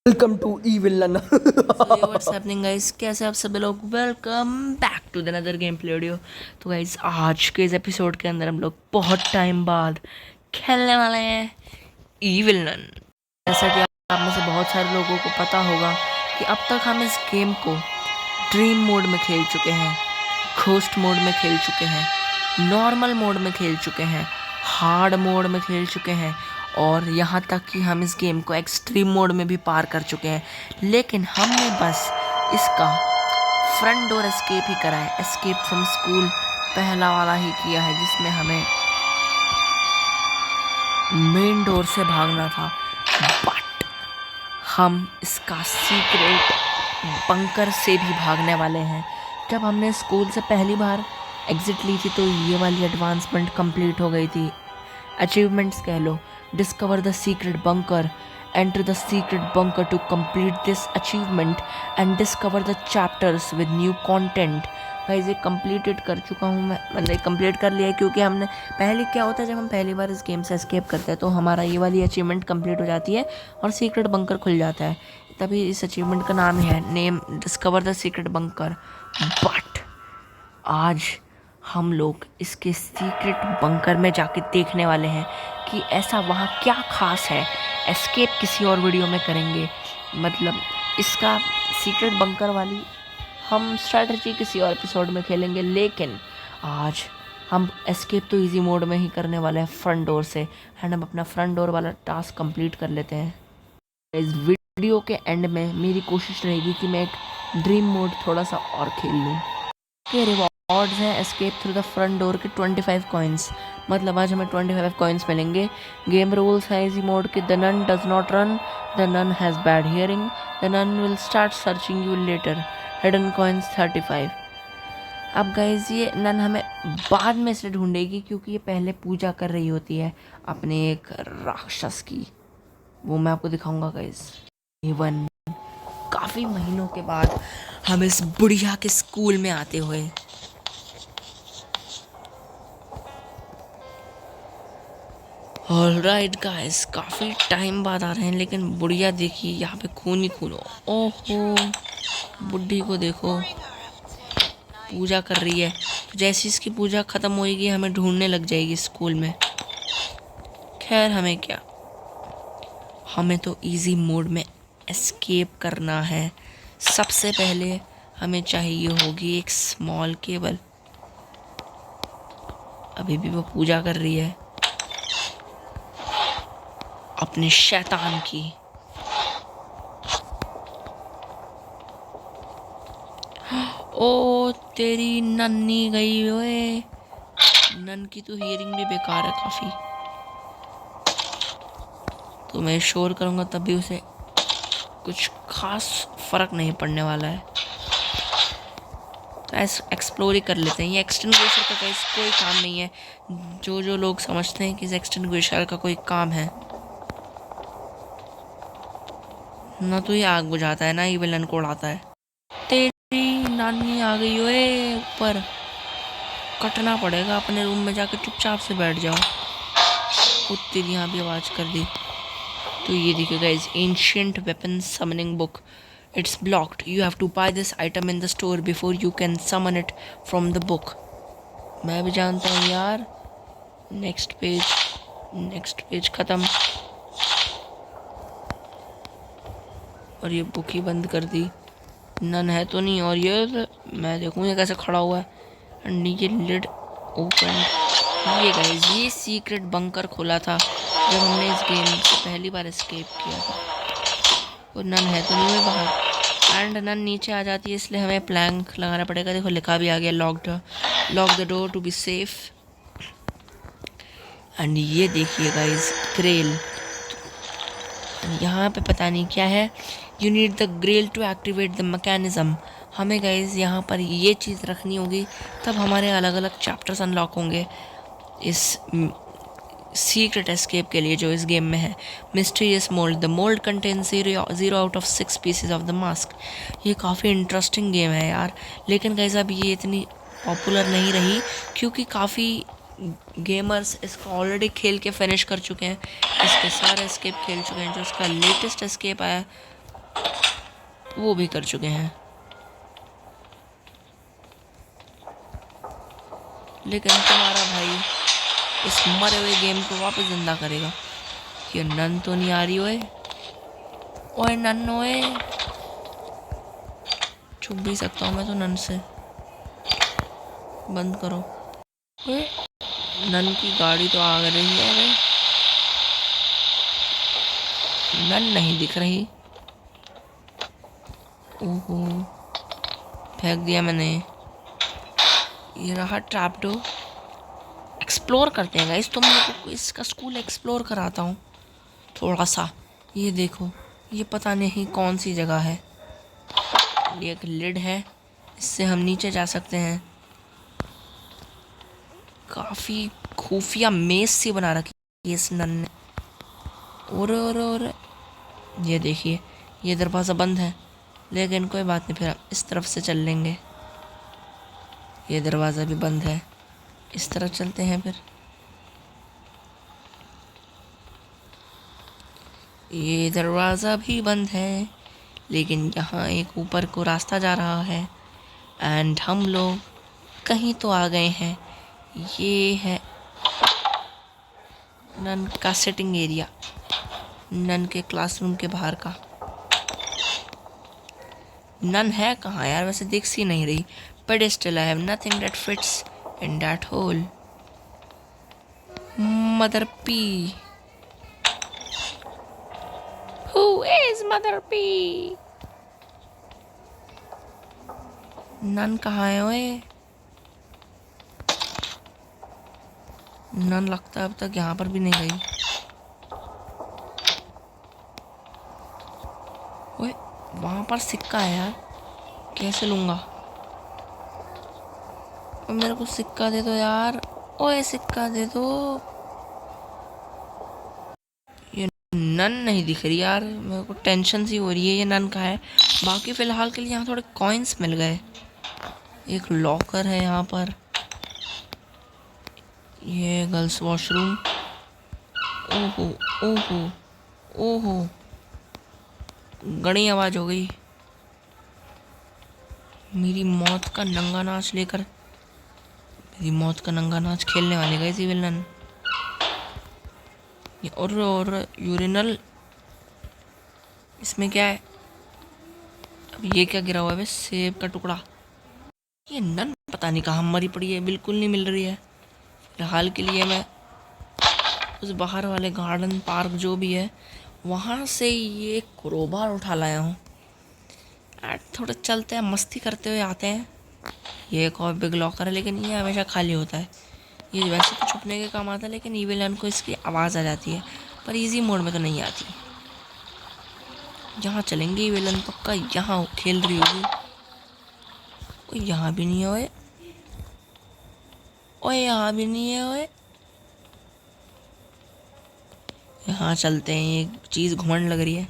Welcome to ईविलन। What's happening guys, कैसे आप सभी लोग। Welcome back to the another game play video. तो गाइस आज के इस एपिसोड के अंदर हम लोग बहुत टाइम बाद खेलने वाले हैं ईविलन। जैसा कि आप में से बहुत सारे लोगों को पता होगा कि अब तक हम इस गेम को ड्रीम मोड में खेल चुके हैं, घोस्ट मोड में खेल चुके हैं, नॉर्मल मोड में खेल चुके हैं, हार्ड मोड में खेल चुके हैं और यहाँ तक कि हम इस गेम को एक्सट्रीम मोड में भी पार कर चुके हैं। लेकिन हमने बस इसका फ्रंट डोर एस्केप ही करा है, एस्केप फ्रॉम स्कूल पहला वाला ही किया है, जिसमें हमें मेन डोर से भागना था। बट हम इसका सीक्रेट बंकर से भी भागने वाले हैं। जब हमने स्कूल से पहली बार एग्जिट ली थी तो ये वाली एडवांसमेंट कंप्लीट हो गई थी, अचीवमेंट्स कह लो। Discover the secret bunker, enter the secret bunker to complete this achievement and discover the chapters with new content. Guys ये कंप्लीटेड कर चुका हूँ मैं, मैंने कंप्लीट कर लिया है, क्योंकि हमने पहले क्या होता है जब हम पहली बार इस गेम से एस्केप करते हैं तो हमारा ये वाली अचीवमेंट कंप्लीट हो जाती है और सीक्रेट बंकर खुल जाता है। तभी इस अचीवमेंट का नाम है name discover the secret bunker. But आज हम लोग इसके सीक्रेट बंकर में जाके देखने वाले हैं कि ऐसा वहाँ क्या खास है। एस्केप किसी और वीडियो में करेंगे, मतलब इसका सीक्रेट बंकर वाली हम स्ट्रैटेजी किसी और एपिसोड में खेलेंगे। लेकिन आज हम एस्केप तो इजी मोड में ही करने वाले हैं फ्रंट डोर से, एंड हम अपना फ्रंट डोर वाला टास्क कंप्लीट कर लेते हैं। इस वीडियो के एंड में मेरी कोशिश रहेगी कि मैं एक ड्रीम मोड थोड़ा सा और खेल लूँ। के रिवॉर्ड्स हैं escape through the front door के 25 कॉइन्स, मतलब आज हमें 25 कॉइन्स मिलेंगे। गेम रूल्स है इजी मोड के, the nun does not run, the nun has bad hearing, the nun will start searching you later, hidden coins 35। अब guys ये none हमें बाद में से ढूंढेगी क्योंकि ये पहले पूजा कर रही होती है अपने एक राक्षस की, वो मैं आपको दिखाऊंगा गाइज। इवन काफ़ी महीनों के बाद हम इस बुढ़िया के स्कूल में आते हुए। ऑलराइट गाइस, काफ़ी टाइम बाद आ रहे हैं, लेकिन बुढ़िया देखिए यहाँ पे खून ही खून हो। ओहो, बुढ़ी को देखो पूजा कर रही है, तो जैसे इसकी पूजा ख़त्म होएगी हमें ढूंढने लग जाएगी स्कूल में। खैर हमें क्या, हमें तो इजी मोड में एस्केप करना है। सबसे पहले हमें चाहिए होगी एक स्मॉल केबल। अभी भी वो पूजा कर रही है अपने शैतान की। ओ तेरी नन्नी गई ओए, नन की तो हियरिंग भी बेकार है काफ़ी, तो मैं शोर करूँगा तब भी उसे कुछ खास फ़र्क नहीं पड़ने वाला है। तो ऐसे एक्सप्लोर ही कर लेते हैं। ये एक्सटिंग्विशर का कोई काम नहीं है, जो लोग समझते हैं कि इस एक्सटिंग्विशर का कोई काम है, ना तो ये आग बुझाता है ना ये विलन को उड़ाता है। तेरी नानी आ गई ओए ऊपर, कटना पड़ेगा, अपने रूम में जाकर चुपचाप से बैठ जाओ। कुत्ते ने यहाँ भी आवाज़ कर दी। तो ये देखिए guys, ancient weapon summoning book, it's blocked, you have to buy this item in the store before you can summon it from the book. मैं भी जानता हूँ यार। नेक्स्ट पेज ख़त्म, और ये बुक ही बंद कर दी। नन है तो नहीं, और ये मैं देखूँ ये कैसे खड़ा हुआ है, एंड ये लिड ओपन। ये गाइस, ये सीक्रेट बंकर खोला था जब हमने इस गेम से पहली बार एस्केप किया था। और नन है तो नहीं है बाहर, एंड नन नीचे आ जाती है, इसलिए हमें प्लैंक लगाना पड़ेगा। देखो लिखा भी आ गया, lock the door to be safe. And ये देखिए गाइस, ग्रेल, यहाँ पे पता नहीं क्या है। You need the grail to activate the mechanism. हमें गाइस यहाँ पर ये चीज़ रखनी होगी, तब हमारे अलग अलग चैप्टर्स अनलॉक होंगे इस सीक्रेट एस्केप के लिए जो इस गेम में है। Mysterious mould, the mould contain 0 out of 6 pieces of the mask. ये काफ़ी इंटरेस्टिंग गेम है यार, लेकिन गाइस अब ये इतनी पॉपुलर नहीं रही क्योंकि काफ़ी गेमर्स इसको ऑलरेडी खेल के फिनिश कर चुके हैं, इसके सारे एस्केप खेल चुके हैं। जो इसका लेटेस्ट एस्केप आया वो भी कर चुके हैं, लेकिन तुम्हारा भाई इस मरे हुए गेम को वापस जिंदा करेगा। ये नन तो नहीं आ रही ओए, ओए नन ओए, छुप भी सकता हूँ मैं तो नन से। बंद करो। ओए नन की गाड़ी तो आ रही है। अरे नन नहीं दिख रही। ओहो, फेंक दिया मैंने। ये रहा ट्रैप डोर। एक्सप्लोर करते हैं गाइस, तुम लोगों को इसका स्कूल एक्सप्लोर कराता हूँ थोड़ा सा। ये देखो, ये पता नहीं कौन सी जगह है। ये एक लिड है, इससे हम नीचे जा सकते हैं। काफ़ी खुफिया मेज सी बना रखी है इस नन ने। और ये देखिए, ये दरवाज़ा बंद है, लेकिन कोई बात नहीं, फिर हम इस तरफ से चल लेंगे। ये दरवाज़ा भी बंद है, इस तरफ चलते हैं फिर। ये दरवाज़ा भी बंद है, लेकिन यहाँ एक ऊपर को रास्ता जा रहा है। एंड हम लोग कहीं तो आ गए हैं। ये है नन का सिटिंग एरिया, नन के क्लासरूम के बाहर का। नन है कहाँ यार, वैसे दिख सी नहीं रही। But still I have nothing that fits in that hole. Mother P, who is mother P? Nun कहाँ है ओए? नन लगता है अब तक यहाँ पर भी नहीं गई। ओए वहाँ पर सिक्का है यार, कैसे लूँगा? और मेरे को सिक्का दे दो यार, ओए सिक्का दे दो। ये नन नहीं दिख रही यार, मेरे को टेंशन सी हो रही है, ये नन का है। बाकी फ़िलहाल के लिए यहाँ थोड़े कॉइन्स मिल गए। एक लॉकर है यहाँ पर। ये गर्ल्स वॉशरूम। ओहो ओहो ओहो, गड़ी आवाज़ हो गई। मेरी मौत का नंगा नाच लेकर, मेरी मौत का नंगा नाच खेलने वाले गए थे विलन। और यूरिनल, इसमें क्या है? अब ये क्या गिरा हुआ है? सेब का टुकड़ा। ये नन पता नहीं कहाँ मरी पड़ी है, बिल्कुल नहीं मिल रही है। फिलहाल के लिए मैं उस बाहर वाले गार्डन पार्क जो भी है वहाँ से ये क्रोबार उठा लाया हूँ। थोड़ा चलते हैं, मस्ती करते हुए आते हैं। ये एक और बिग लॉकर है, लेकिन ये हमेशा खाली होता है। ये वैसे तो छुपने के काम आता है, लेकिन ई विलन को इसकी आवाज़ आ जाती है, पर इजी मोड में तो नहीं आती। यहाँ चलेंगे, ई विलन पक्का यहाँ खेल रही होगी। ओए यहाँ भी नहीं है ओए, ओए यहाँ भी नहीं है ओए। यहाँ चलते हैं, एक चीज़ घुमंड लग रही है।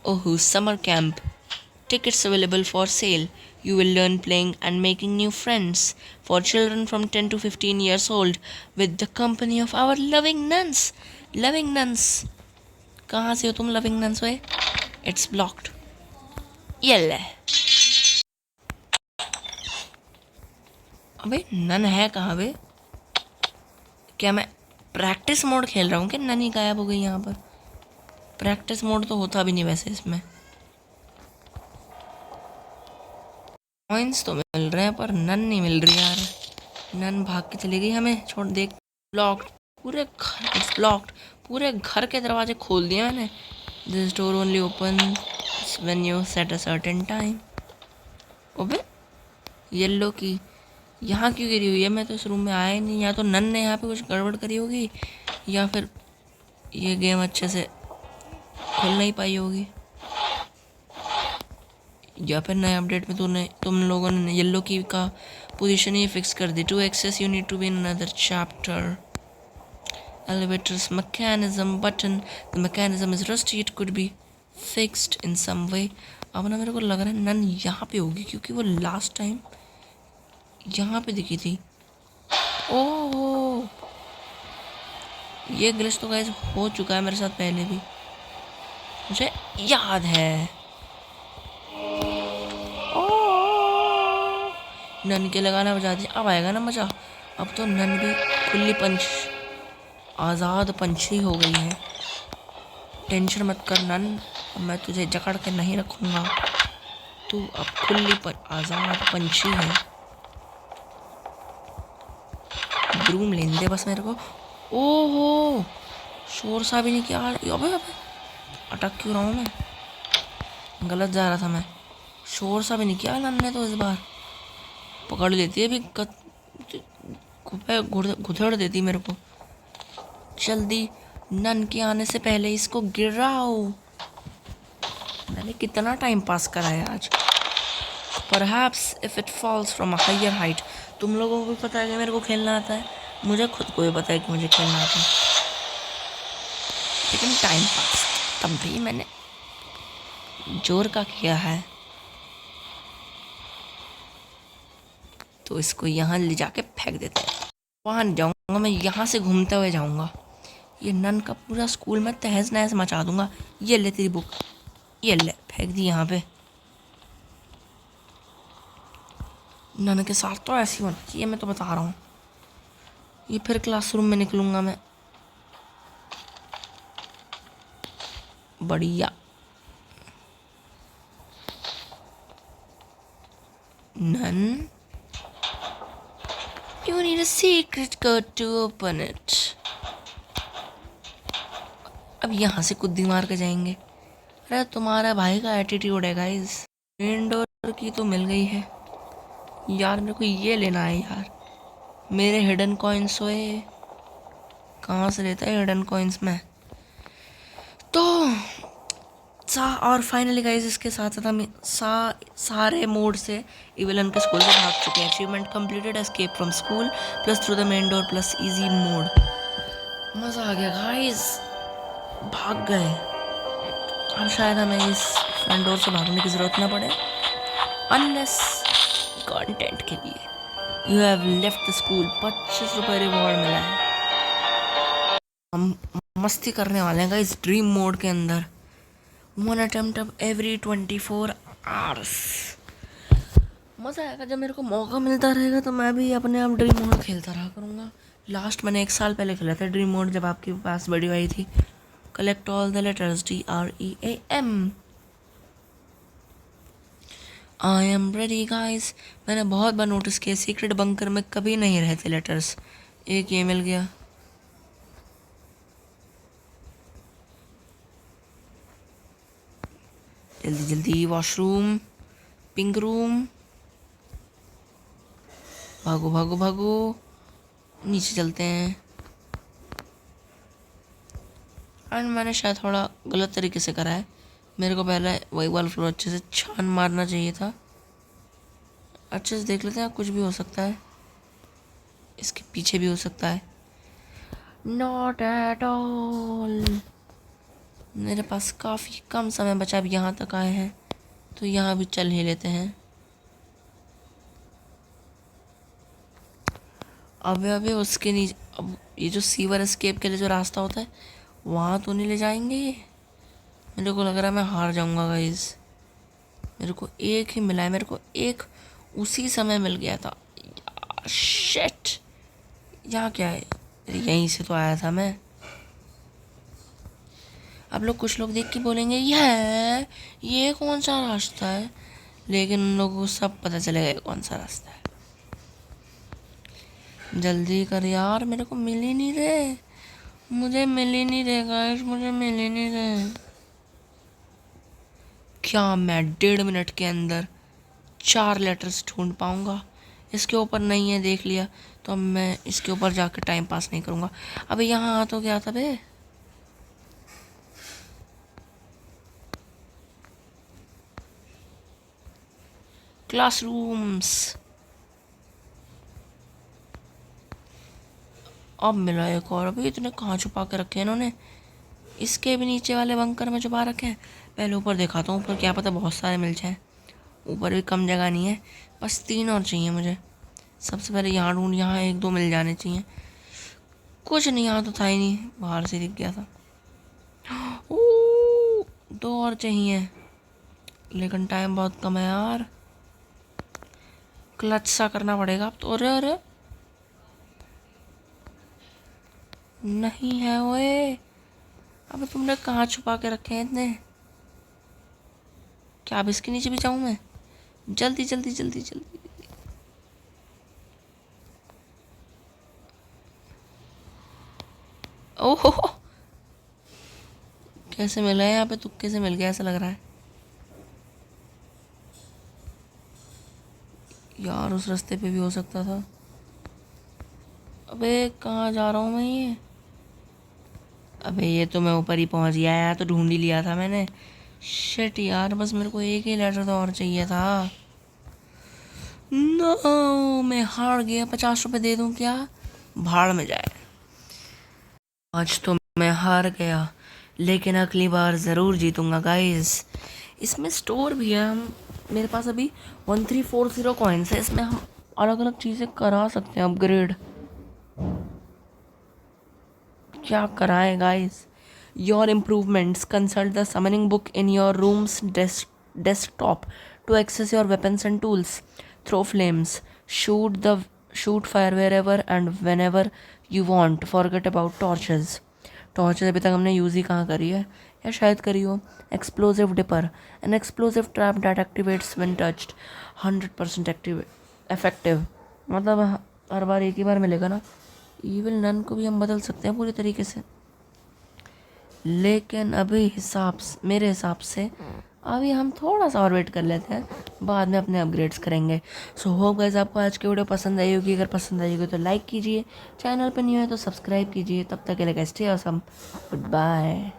Oh, summer camp, tickets available for sale. You will learn playing and making new friends for children from 10 to 15 years old with the company of our loving nuns. Loving nuns. कहाँ से हो तुम loving nuns way? It's blocked. ये ले। अबे none है कहाँ बे? क्या मैं प्रैक्टिस मोड खेल रहा हूँ कि नन ही गायब हो गई यहाँ पर? प्रैक्टिस मोड तो होता भी नहीं वैसे इसमें। कॉइन्स तो मिल रहे हैं पर नन नहीं मिल रही यार। नन भाग के चली गई हमें छोड़। देख, ब्लॉक्ड, पूरे घर इट्स ब्लॉक्ड। पूरे घर के दरवाजे खोल दिए मैंने। This door only open when you set a certain time. ओबे येलो की यहाँ क्यों गिरी हुई है? मैं तो इस रूम में आया ही नहीं। या तो नन ने यहाँ पे कुछ गड़बड़ करी होगी, या फिर ये गेम अच्छे से खुल नहीं पाई होगी, या फिर नए अपडेट में तुम लोगों ने येलो की का पोजीशन ही फिक्स कर दी। To access you need to be in another chapter. Elevators mechanism button, the mechanism is rusty, it could be fixed in some way. अब ना मेरे को लग रहा है नन यहाँ पे होगी, क्योंकि वो लास्ट टाइम यहाँ पे दिखी थी। ओह, ये ग्लिच तो गाइस हो चुका है मेरे साथ पहले भी। मुझे याद है। ओ नन के लगाना बजा दी, अब आएगा ना मजा। अब तो नन भी खुली पंछ आज़ाद पंछी हो गई है। टेंशन मत कर नन, अब मैं तुझे जकड़ के नहीं रखूँगा। तू अब आज़ाद पंछी है। ब्रूम लेने दे बस मेरे को। ओहो शोर सा भी नहीं किया। अबे अबे अटक क्यों रहा हूँ मैं, गलत जा रहा था मैं। शोर सा भी नहीं किया नन ने तो इस बार। पकड़ लेती है भी घुथड़ देती मेरे को। जल्दी नन के आने से पहले इसको गिराओ। मैंने कितना टाइम पास करा है आज। Perhaps if it falls from a higher height। तुम लोगों को भी पता है कि मेरे को खेलना आता है, मुझे खुद को भी पता है कि मुझे खेलना आता है, लेकिन टाइम पास तब भी मैंने जोर का किया है। तो इसको यहाँ ले जाके फेंक देते हैं। वहाँ नहीं जाऊँगा मैं, यहाँ से घूमते हुए जाऊँगा। ये नन का पूरा स्कूल में तहस नहस मचा दूंगा। ये ले तेरी बुक, ये ले, फेंक दी यहाँ पे। नन के साथ तो ऐसी होना चाहिए, मैं तो बता रहा हूँ। ये फिर क्लासरूम में निकलूंगा मैं। बढ़िया। Nun you need a secret code to open it। अब यहाँ से कुद्दी मार के जाएंगे। अरे तुम्हारा भाई का एटीट्यूड है गाइस। मेन डोर की तो मिल गई है यार, मेरे को ये लेना है यार। मेरे हिडन कॉइन्स हुए, कहाँ से लेता है हिडन कॉइन्स में तो। और फाइनली गाइस इसके साथ साथ हम सारे मोड से इविलन के स्कूल से भाग चुके हैं। Achievement completed, escape from school plus through the main door plus easy mode. मज़ा आ गया गाइस, भाग गए। अब शायद हमें इस फ्रंट डोर से भागने की ज़रूरत ना पड़े, अनलेस कंटेंट के लिए। You have left the school, 25 रुपये रिवॉर्ड मिला है। हम मस्ती करने वाले हैं गाइस ड्रीम मोड के अंदर। 1 attempt of every 24 hours। मज़ा आएगा जब मेरे को मौका मिलता रहेगा, तो मैं भी अपने आप ड्रीम मोड खेलता रहा करूँगा। लास्ट मैंने 1 साल पहले खेला था ड्रीम मोड, जब आपके पास वीडियो आई थी। Collect all the letters, DREAM। I am ready guys. मैंने बहुत बार नोटिस किया सीक्रेट बंकर में कभी नहीं रहते लेटर्स। एक ये मिल गया। जल्दी जल्दी वॉशरूम, पिंक रूम, भागो भागो भागो, नीचे चलते हैं। एंड मैंने शायद थोड़ा गलत तरीके से करा है। मेरे को पहले वही वाला फ्लोर अच्छे से छान मारना चाहिए था। अच्छे से देख लेते हैं, कुछ भी हो सकता है, इसके पीछे भी हो सकता है। Not at all. मेरे पास काफ़ी कम समय बचा, अब यहाँ तक आए हैं तो यहाँ भी चल ही लेते हैं। अबे उसके नीचे, अब ये जो सीवर एस्केप के लिए जो रास्ता होता है वहाँ तो नहीं ले जाएंगे ये। मेरे को लग रहा है मैं हार जाऊँगा गाइस। मेरे को एक ही मिला है, मेरे को एक उसी समय मिल गया था। शिट, यहाँ क्या है? यहीं से तो आया था मैं। अब लोग कुछ लोग देख के बोलेंगे ये कौन सा रास्ता है, लेकिन उन लोगों को सब पता चलेगा ये कौन सा रास्ता है। जल्दी कर यार, मेरे को मिल ही नहीं रहे, मुझे मिल ही नहीं रहे गाइस, मुझे मिल ही नहीं रहे। क्या मैं 1.5 मिनट के अंदर 4 लेटर्स ढूंढ पाऊँगा? इसके ऊपर नहीं है, देख लिया, तो अब मैं इसके ऊपर जाकर टाइम पास नहीं करूँगा। अबे यहाँ आ तो गया था बे। क्लासरूम्स, अब मिला एक और। अभी इतने कहाँ छुपा के रखे हैं इन्होंने, इसके भी नीचे वाले बंकर में छुपा रखे हैं। पहले ऊपर दिखाता हूँ, ऊपर क्या पता बहुत सारे मिल जाए। ऊपर भी कम जगह नहीं है, बस 3 और चाहिए मुझे। सबसे पहले यहाँ ढूंढ, यहाँ 1-2 मिल जाने चाहिए। कुछ नहीं, यहाँ तो था ही नहीं, बाहर से दिख गया था। दो और चाहिए, लेकिन टाइम बहुत कम है यार। क्लच सा करना पड़ेगा अब तो। अरे अरे नहीं है ओए। अबे तुमने कहाँ छुपा के रखे हैं इतने? क्या अब इसके नीचे भी जाऊँ मैं? जल्दी जल्दी जल्दी जल्दी। ओहो, कैसे मिला है यहाँ पे? तुक्के से मिल गया ऐसा लग रहा है यार। उस रास्ते पे भी हो सकता था। अबे कहाँ जा रहा हूँ मैं ये? अबे ये तो मैं ऊपर ही पहुँच गया यार, तो ढूंढ ही लिया था मैंने। शिट यार, बस मेरे को एक ही लेटर तो और चाहिए था। नो, मैं हार गया। 50 रुपए दे दूँ क्या? भाड़ में जाए। आज तो मैं हार गया, लेकिन अगली बार ज़रूर जीतूंगा गाइस। इसमें स्टोर भी है। हम मेरे पास अभी 1340 कॉइन्स है। इसमें हम अलग अलग चीज़ें करा सकते हैं अपग्रेड। क्या कराएं guys? Your improvements, consult the summoning book in your rooms desktop to access your weapons and tools, throw flames, shoot fire wherever and whenever you want, forget about torches. Torches अभी तक हमने use ही कहाँ करी है, या शायद करी हो। Explosive dipper, an explosive trap that activates when touched, 100% active effective. मतलब हर बार एक ही बार मिलेगा ना। इविल नन को भी हम बदल सकते हैं पूरी तरीके से, लेकिन अभी मेरे हिसाब से अभी हम थोड़ा सा और वेट कर लेते हैं, बाद में अपने अपग्रेड्स करेंगे। सो होप गाइस आपको आज की वीडियो पसंद आई होगी। अगर पसंद आई होगी तो लाइक कीजिए, चैनल पर न्यू है तो सब्सक्राइब कीजिए। तब तक के लिए स्टे ऑसम, गुड बाय।